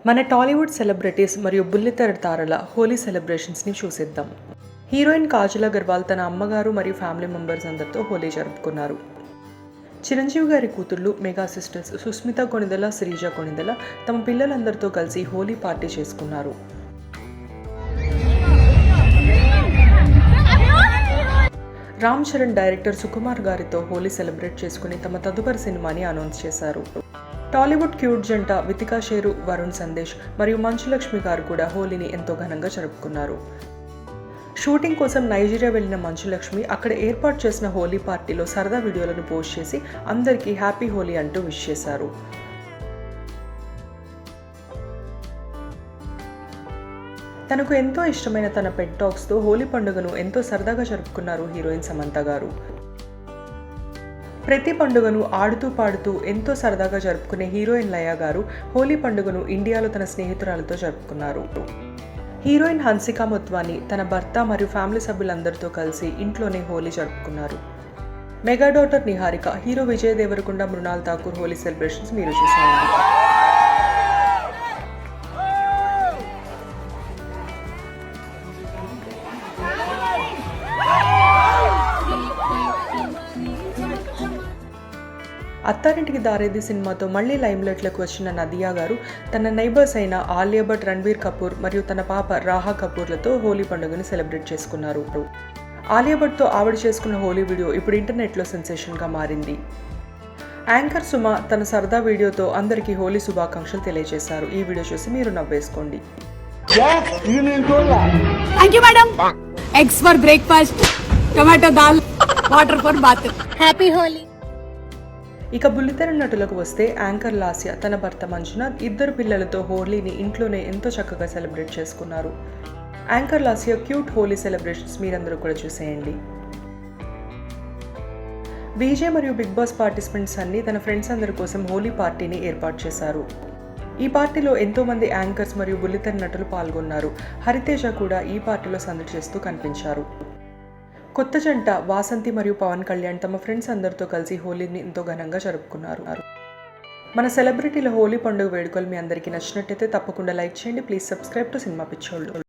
మన టాలీవుడ్ సెలబ్రిటీస్ మరియు బుల్లితెర తారల హోలీ సెలబ్రేషన్స్ని చూసేద్దాం. హీరోయిన్ కాజల్ అగర్వాల్ తన అమ్మగారు మరియు ఫ్యామిలీ మెంబర్స్ అందరితో హోలీ జరుపుకున్నారు. చిరంజీవి గారి కూతుళ్ళు మెగా సిస్టర్స్ సుస్మిత కొణిదెల, శ్రీజ కొణిదెల తమ పిల్లలందరితో కలిసి హోలీ పార్టీ చేసుకున్నారు. రామ్ చరణ్ డైరెక్టర్ సుకుమార్ గారితో హోలీ సెలబ్రేట్ చేసుకుని తమ తదుపరి సినిమాని అనౌన్స్ చేశారు. టాలీవుడ్ క్యూట్ జంట వితికా షేరు, వరుణ్ సందేశ్ మరియు మంచు లక్ష్మి గారు కూడా హోలీని ఎంతో ఘనంగా జరుపుకున్నారు. షూటింగ్ కోసం నైజీరియా వెళ్లిన మంచు లక్ష్మి అక్కడ ఏర్పాటు చేసిన హోలీ పార్టీలో సరదా వీడియోలను పోస్ట్ చేసి అందరికీ హ్యాపీ హోలీ అంటూ విష్ చేశారు. తనకు ఎంతో ఇష్టమైన తన పెట్ డాగ్స్తో హోలీ పండుగను ఎంతో సరదాగా జరుపుకున్నారు హీరోయిన్ సమంత గారు. ప్రతి పండుగను ఆడుతూ పాడుతూ ఎంతో సరదాగా జరుపుకునే హీరోయిన్ లయ గారు హోలీ పండుగను ఇండియాలో తన స్నేహితురాలతో జరుపుకున్నారు. హీరోయిన్ హన్సికా మొత్వాని తన భర్త మరియు ఫ్యామిలీ సభ్యులందరితో కలిసి ఇంట్లోనే హోలీ జరుపుకున్నారు. Mega daughter Niharika, hero Vijay Deverakonda, Mrunal Thakur Holi celebrations మీరు చూసేయండి. అత్తారింటికి దారేది సినిమాతో మళ్లీ లైమ్లైట్లోకి వచ్చిన నదియా గారు తన నైబర్స్ అయిన ఆలియా భట్, రణ్బీర్ కపూర్ మరియు తన పాప రాహా కపూర్లతో హోలీ పండుగను సెలబ్రేట్ చేసుకున్నారు. ఆలియా భట్తో ఆవిడ చేసుకున్న హోలీ వీడియో ఇప్పుడు ఇంటర్నెట్లో సెన్సేషన్గా మారింది. యాంకర్ సుమ తన సరదా వీడియోతో అందరికీ హోలీ శుభాకాంక్షలు తెలియజేశారు. ఈ వీడియో చూసి మీరు నవ్వేసుకోండి. Eggs for breakfast, tomato dal, water for bath. Happy Holi. ఇక బుల్లితెర నటులకు వస్తే యాంకర్ లాస్య తన భర్త మంజునాథ్, ఇద్దరు పిల్లలతో హోలీని ఇంట్లోనే ఎంతో చక్కగా సెలబ్రేట్ చేసుకున్నారు. Anchor Lasya cute Holi celebrations మీరందరూ కూడా చూసేయండి. విజయ్ మరియు బిగ్ బాస్ పార్టిసిపెంట్స్ అన్ని తన ఫ్రెండ్స్ అందరి కోసం హోలీ పార్టీని ఏర్పాటు చేశారు. ఈ పార్టీలో ఎంతో మంది యాంకర్స్ మరియు బుల్లితెర నటులు పాల్గొన్నారు. హరితేజ కూడా ఈ పార్టీలో సందడి చేస్తూ కనిపించారు. కొత్త జంట వాసంతి మరియు పవన్ కళ్యాణ్ తమ ఫ్రెండ్స్ అందరితో కలిసి హోలీని ఎంతో ఘనంగా జరుపుకున్నారు. మన సెలబ్రిటీల హోలీ పండుగ వేడుకలు మీ అందరికీ నచ్చినట్టయితే తప్పకుండా లైక్ చేయండి. ప్లీజ్ సబ్స్క్రైబ్ టు సినిమా పిచ్చోళ్ళు.